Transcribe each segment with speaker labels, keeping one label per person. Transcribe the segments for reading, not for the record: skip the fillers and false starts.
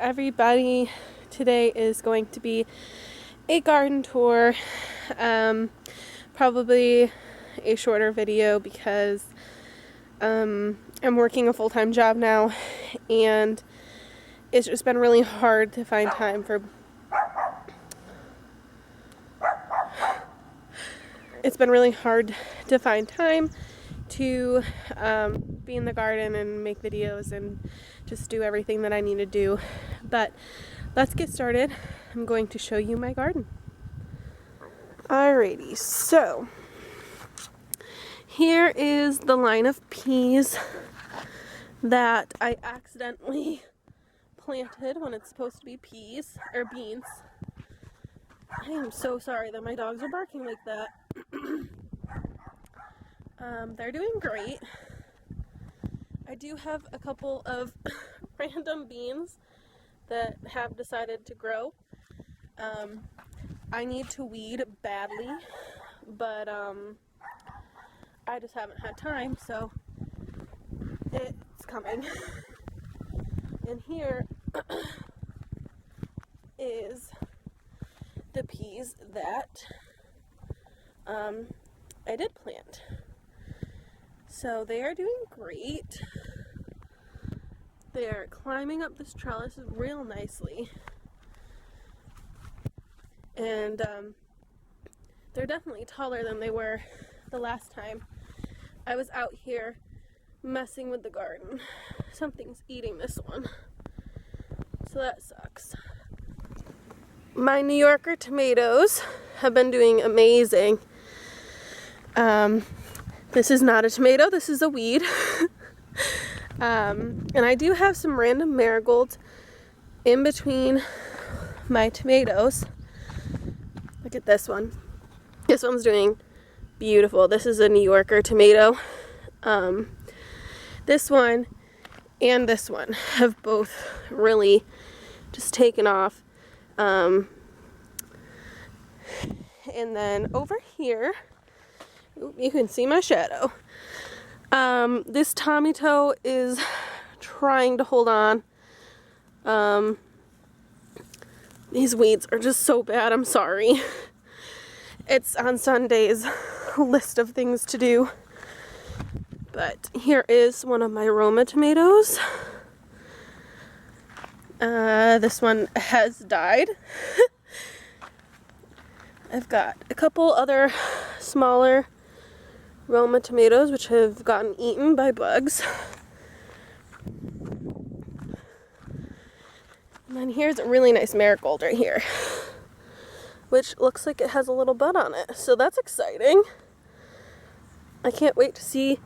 Speaker 1: everybody, today is going to be a garden tour, probably a shorter video because I'm working a full-time job now, and it's just been really hard to find time to be in the garden and make videos and just do everything that I need to do. But let's get started. I'm going to show you my garden. Alrighty, so here is the line of peas that I accidentally planted when it's supposed to be peas or beans. I am so sorry that my dogs are barking like that. They're doing great. I do have a couple of random beans that have decided to grow. I need to weed badly, but I just haven't had time, so it's coming. And here is the peas that I did plant. So they are doing great. They're climbing up this trellis real nicely. And they're definitely taller than they were the last time I was out here messing with the garden. Something's eating this one, so that sucks. My New Yorker tomatoes have been doing amazing. This is not a tomato, this is a weed. And I do have some random marigolds in between my tomatoes. Look at this one. This one's doing beautiful. This is a New Yorker tomato. This one and this one have both really just taken off. And then over here, you can see my shadow. This tomato is trying to hold on. These weeds are just so bad, I'm sorry. It's on Sunday's list of things to do. But here is one of my Roma tomatoes. This one has died. I've got a couple other smaller Roma tomatoes which have gotten eaten by bugs. And then here's a really nice marigold right here, which looks like it has a little bud on it. So that's exciting. I can't wait to see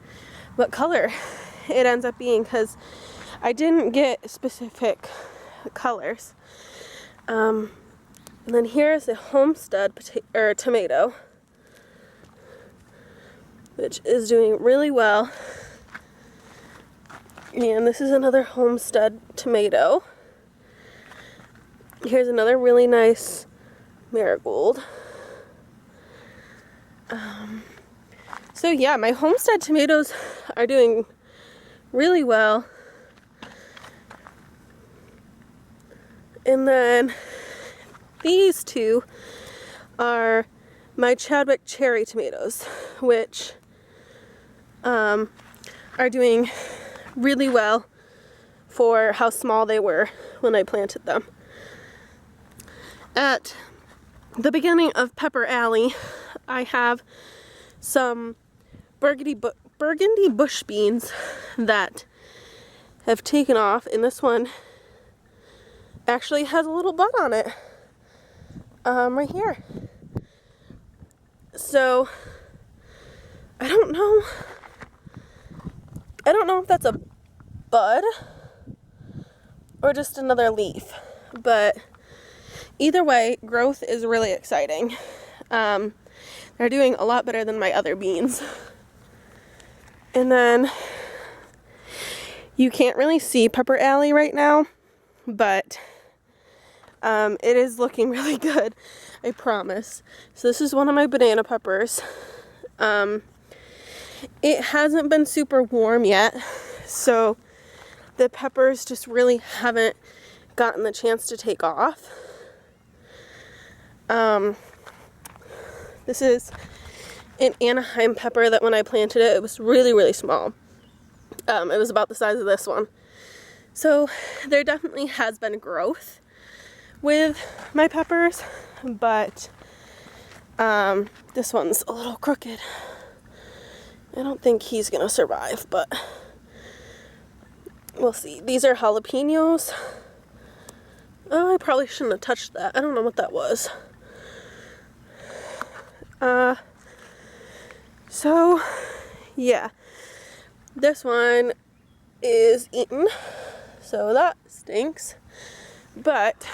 Speaker 1: what color it ends up being, because I didn't get specific colors. And then here's a Homestead tomato, which is doing really well. And this is another Homestead tomato. Here's another really nice marigold. So yeah, my Homestead tomatoes are doing really well. And then these two are my Chadwick cherry tomatoes, which are doing really well for how small they were when I planted them. At the beginning of Pepper Alley, I have some burgundy bush beans that have taken off, and this one actually has a little bud on it, right here. So I don't know if that's a bud or just another leaf, but either way, growth is really exciting. They're doing a lot better than my other beans. And then you can't really see Pepper Alley right now, but it is looking really good, I promise. So this is one of my banana peppers. It hasn't been super warm yet, so the peppers just really haven't gotten the chance to take off. This is an Anaheim pepper that when I planted it, it was really, really small. It was about the size of this one. So there definitely has been growth with my peppers, but this one's a little crooked. I don't think he's gonna survive, but we'll see. These are jalapenos. Oh, I probably shouldn't have touched that. I don't know what that was. So yeah, this one is eaten, so that stinks. But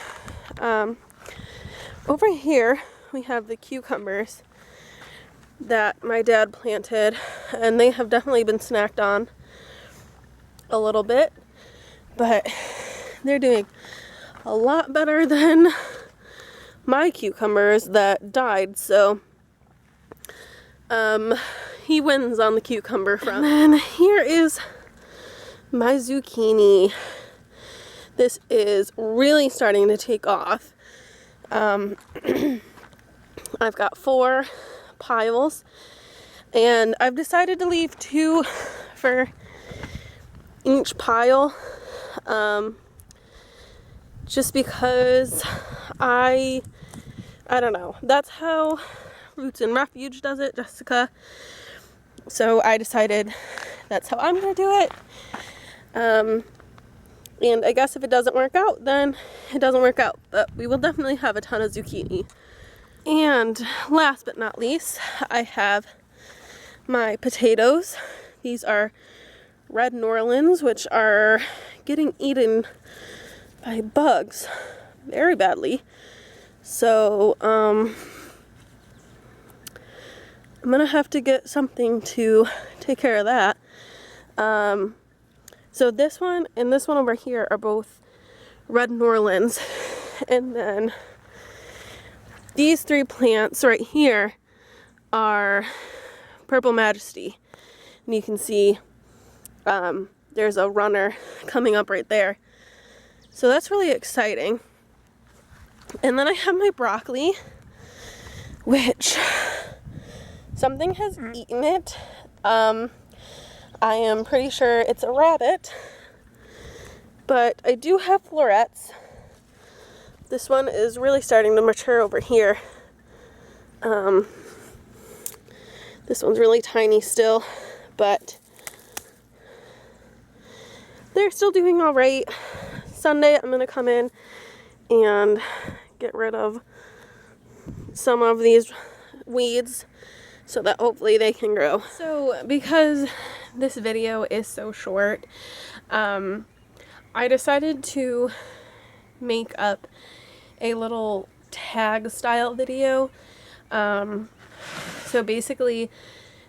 Speaker 1: over here we have the cucumbers that my dad planted, and they have definitely been snacked on a little bit, but they're doing a lot better than my cucumbers that died, so he wins on the cucumber front. And then here is my zucchini. This is really starting to take off. I've got 4 piles, and I've decided to leave 2 for each pile, just because I don't know, that's how Roots and Refuge does it, Jessica. So I decided that's how I'm gonna do it. And I guess if it doesn't work out, then it doesn't work out, but we will definitely have a ton of zucchini. And last but not least, I have my potatoes. These are red Norlands, which are getting eaten by bugs very badly. So I'm gonna have to get something to take care of that. So this one and this one over here are both red Norlands, and then these 3 plants right here are Purple Majesty, and you can see there's a runner coming up right there, so that's really exciting. And then I have my broccoli, which something has eaten it. I am pretty sure it's a rabbit, but I do have florets. This one is really starting to mature over here. This one's really tiny still, but they're still doing all right. Sunday I'm gonna come in and get rid of some of these weeds so that hopefully they can grow. So because this video is so short, I decided to make up a little tag style video. So basically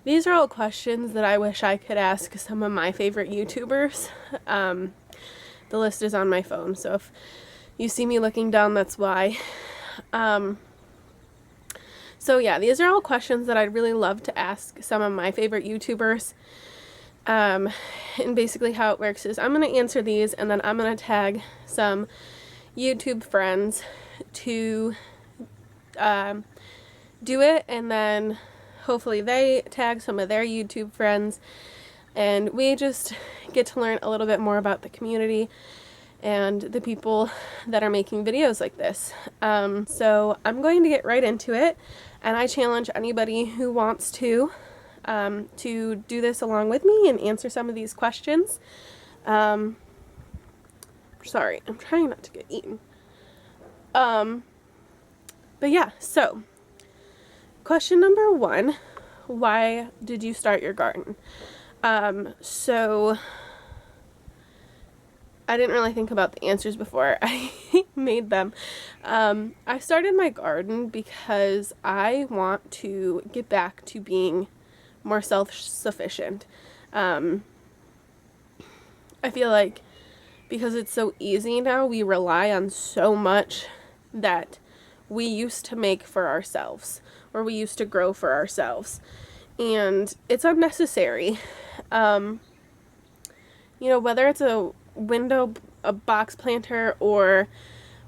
Speaker 1: these are all questions that I wish I could ask some of my favorite YouTubers. The list is on my phone, so if you see me looking down, that's why. So yeah, these are all questions that I'd really love to ask some of my favorite YouTubers. And basically how it works is I'm going to answer these, and then I'm going to tag some YouTube friends to do it, and then hopefully they tag some of their YouTube friends, and we just get to learn a little bit more about the community and the people that are making videos like this. So I'm going to get right into it, and I challenge anybody who wants to do this along with me and answer some of these questions. Sorry, I'm trying not to get eaten. But yeah, so question number 1, why did you start your garden? So I didn't really think about the answers before I made them. I started my garden because I want to get back to being more self-sufficient. I feel like because it's so easy now, we rely on so much that we used to make for ourselves, or we used to grow for ourselves, and it's unnecessary. You know, whether it's a window a box planter or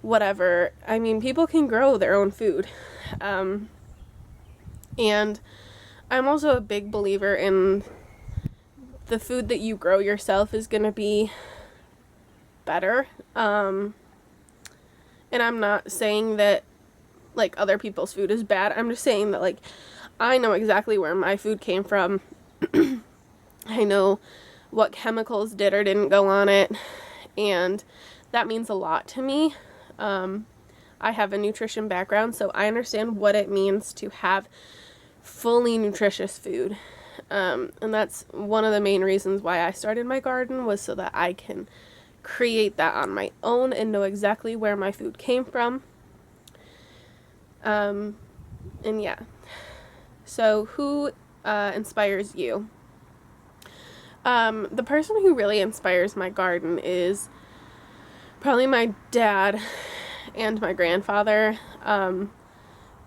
Speaker 1: whatever. I mean, people can grow their own food. And I'm also a big believer in the food that you grow yourself is going to be better. And I'm not saying that like other people's food is bad. I'm just saying that like I know exactly where my food came from. I know what chemicals did or didn't go on it, and that means a lot to me. I have a nutrition background, so I understand what it means to have fully nutritious food. And that's one of the main reasons why I started my garden, was so that I can create that on my own and know exactly where my food came from. And yeah. So who inspires you? The person who really inspires my garden is probably my dad and my grandfather.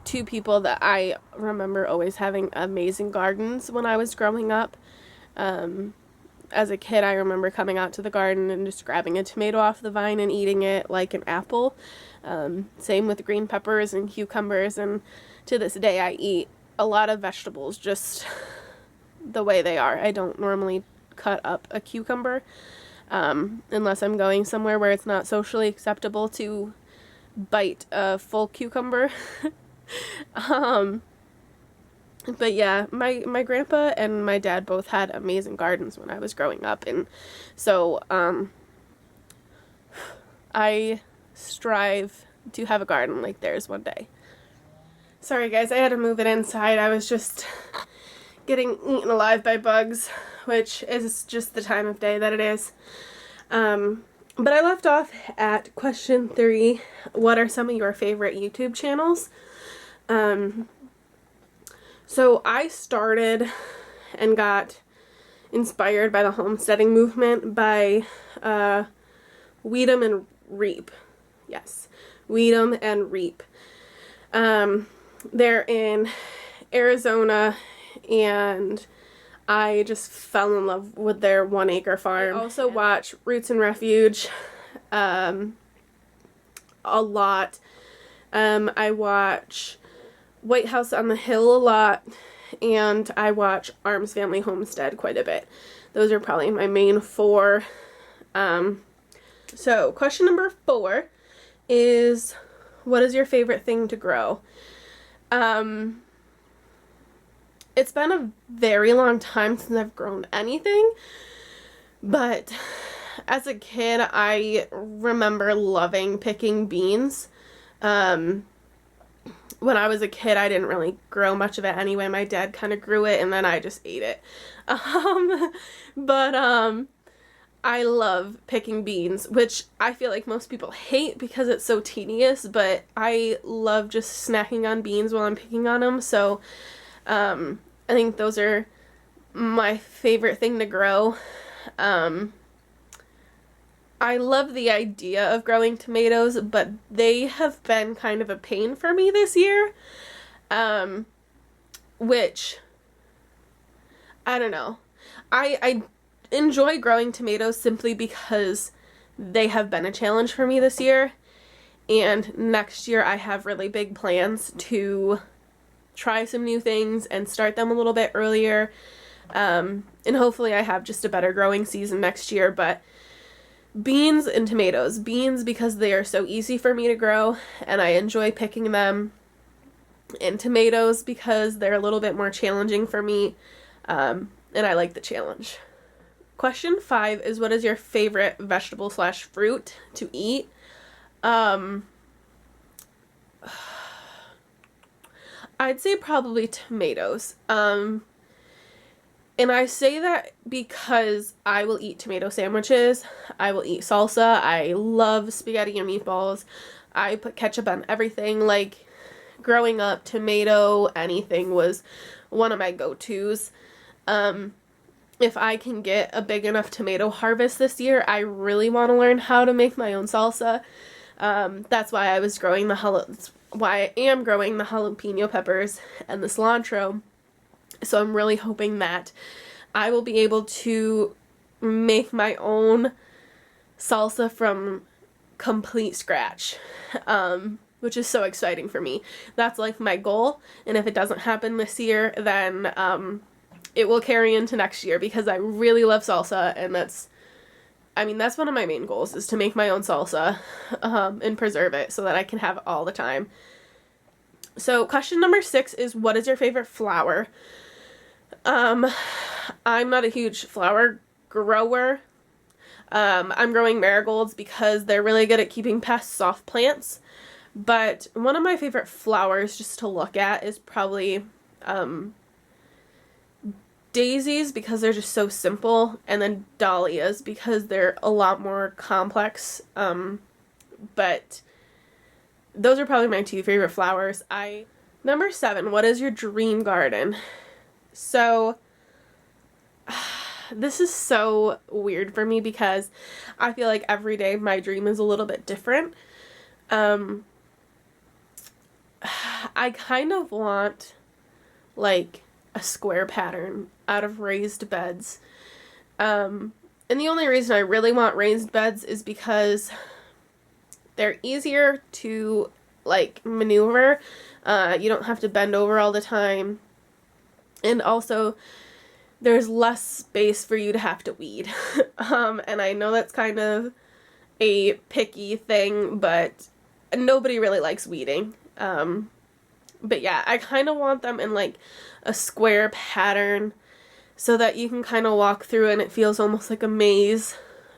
Speaker 1: Two people that I remember always having amazing gardens when I was growing up. As a kid, I remember coming out to the garden and just grabbing a tomato off the vine and eating it like an apple. Same with green peppers and cucumbers, and to this day I eat a lot of vegetables just the way they are. I don't normally cut up a cucumber unless I'm going somewhere where it's not socially acceptable to bite a full cucumber. But yeah, my grandpa and my dad both had amazing gardens when I was growing up, and so I strive to have a garden like theirs one day. Sorry guys, I had to move it inside. I was just getting eaten alive by bugs, which is just the time of day that it is. But I left off at question 3. What are some of your favorite YouTube channels? So I started and got inspired by the homesteading movement by Weed 'em and Reap. Yes, Weed 'em and Reap. They're in Arizona, and I just fell in love with their 1 acre farm. I also watch Roots and Refuge a lot. I watch White House on the Hill a lot, and I watch Arms Family Homestead quite a bit. Those are probably my main 4. So question number 4 is, what is your favorite thing to grow? It's been a very long time since I've grown anything, but as a kid I remember loving picking beans. When I was a kid, I didn't really grow much of it anyway. My dad kind of grew it, and then I just ate it. But I love picking beans, which I feel like most people hate because it's so tedious, but I love just snacking on beans while I'm picking on them. So I think those are my favorite thing to grow. I love the idea of growing tomatoes, but they have been kind of a pain for me this year, which, I don't know. I enjoy growing tomatoes simply because they have been a challenge for me this year, and next year I have really big plans to try some new things and start them a little bit earlier, and hopefully I have just a better growing season next year. But beans and tomatoes. Beans because they are so easy for me to grow and I enjoy picking them. And tomatoes because they're a little bit more challenging for me, and I like the challenge. Question 5 is, what is your favorite vegetable / fruit to eat? I'd say probably tomatoes. And I say that because I will eat tomato sandwiches, I will eat salsa, I love spaghetti and meatballs, I put ketchup on everything. Like, growing up, tomato anything was one of my go-tos. If I can get a big enough tomato harvest this year, I really want to learn how to make my own salsa. That's why I am growing the jalapeno peppers and the cilantro. So I'm really hoping that I will be able to make my own salsa from complete scratch, which is so exciting for me. That's like my goal, and if it doesn't happen this year, then it will carry into next year, because I really love salsa, and that's one of my main goals, is to make my own salsa and preserve it so that I can have it all the time. So question number 6 is, what is your favorite flower? I'm not a huge flower grower. I'm growing marigolds because they're really good at keeping pests off plants. But one of my favorite flowers just to look at is probably daisies, because they're just so simple, and then dahlias because they're a lot more complex. But those are probably my 2 favorite flowers. Number 7, what is your dream garden? So this is so weird for me because I feel like every day my dream is a little bit different. I kind of want like a square pattern out of raised beds. And the only reason I really want raised beds is because they're easier to like maneuver. You don't have to bend over all the time. And also there's less space for you to have to weed. And I know that's kind of a picky thing, but nobody really likes weeding. But yeah, I kind of want them in like a square pattern so that you can kind of walk through and it feels almost like a maze.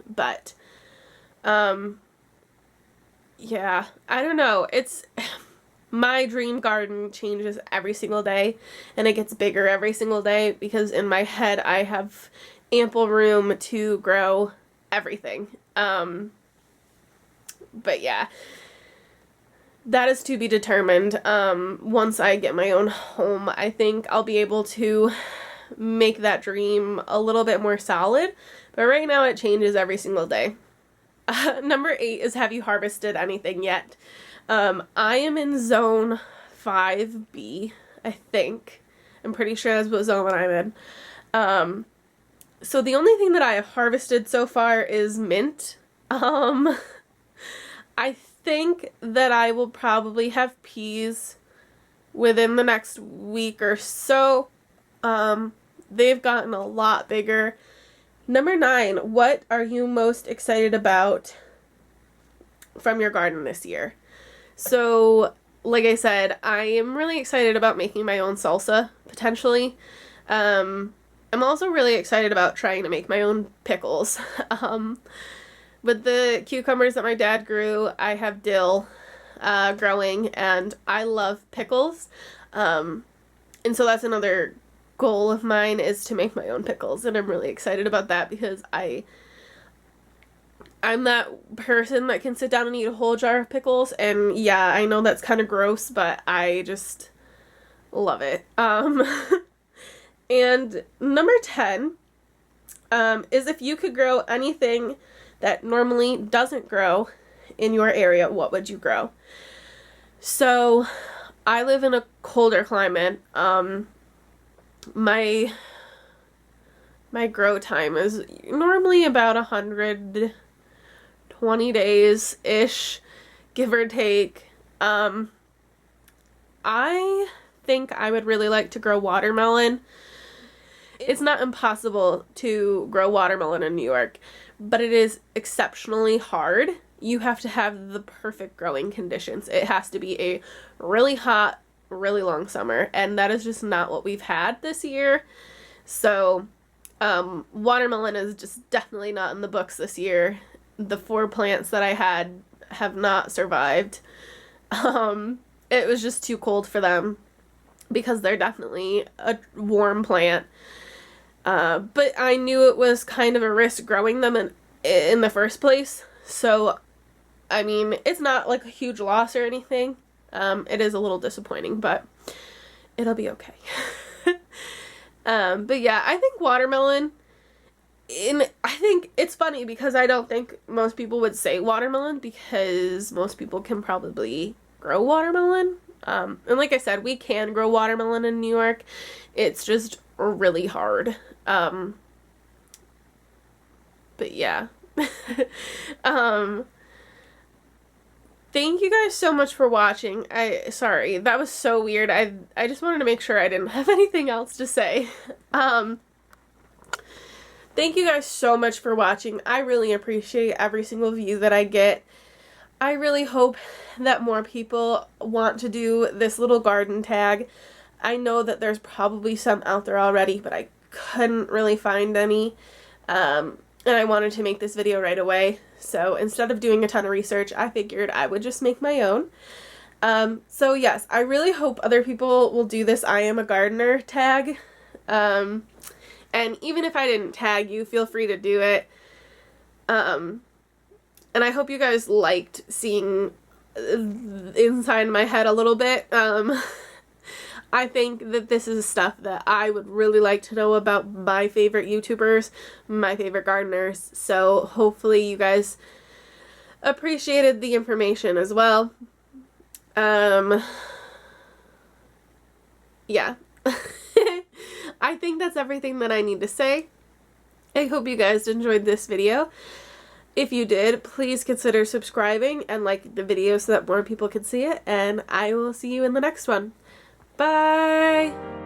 Speaker 1: But yeah, I don't know. It's my dream garden changes every single day, and it gets bigger every single day because in my head I have ample room to grow everything. But yeah, that is to be determined. Once I get my own home, I think I'll be able to make that dream a little bit more solid. But right now it changes every single day. Number 8 is, have you harvested anything yet? I am in zone 5B, I think. I'm pretty sure that's what zone I'm in. So the only thing that I have harvested so far is mint. I think that I will probably have peas within the next week or so. They've gotten a lot bigger. Number 9, what are you most excited about from your garden this year? So, like I said, I am really excited about making my own salsa, potentially. I'm also really excited about trying to make my own pickles. With the cucumbers that my dad grew, I have dill growing, and I love pickles. And so that's another goal of mine, is to make my own pickles, and I'm really excited about that because I'm that person that can sit down and eat a whole jar of pickles, and yeah, I know that's kind of gross, but I just love it. And number 10 is, if you could grow anything that normally doesn't grow in your area, what would you grow? So I live in a colder climate. My grow time is normally about 120 days-ish, give or take. I think I would really like to grow watermelon. It's not impossible to grow watermelon in New York, but it is exceptionally hard. You have to have the perfect growing conditions. It has to be a really hot, really long summer, and that is just not what we've had this year. So watermelon is just definitely not in the books this year. The 4 plants that I had have not survived. It was just too cold for them because they're definitely a warm plant. But I knew it was kind of a risk growing them in the first place. So, I mean, it's not like a huge loss or anything. It is a little disappointing, but it'll be okay. But yeah, I think watermelon, I think it's funny because I don't think most people would say watermelon because most people can probably grow watermelon. And like I said, we can grow watermelon in New York. It's just really hard. But yeah, Thank you guys so much for watching. Sorry, that was so weird. I just wanted to make sure I didn't have anything else to say. Thank you guys so much for watching. I really appreciate every single view that I get. I really hope that more people want to do this little garden tag. I know that there's probably some out there already, but I couldn't really find any. And I wanted to make this video right away. So instead of doing a ton of research, I figured I would just make my own. So yes, I really hope other people will do this I am a gardener tag. And even if I didn't tag you, feel free to do it. And I hope you guys liked seeing inside my head a little bit. I think that this is stuff that I would really like to know about my favorite YouTubers, my favorite gardeners. So hopefully you guys appreciated the information as well. Yeah. I think that's everything that I need to say. I hope you guys enjoyed this video. If you did, please consider subscribing and like the video so that more people can see it. And I will see you in the next one. Bye!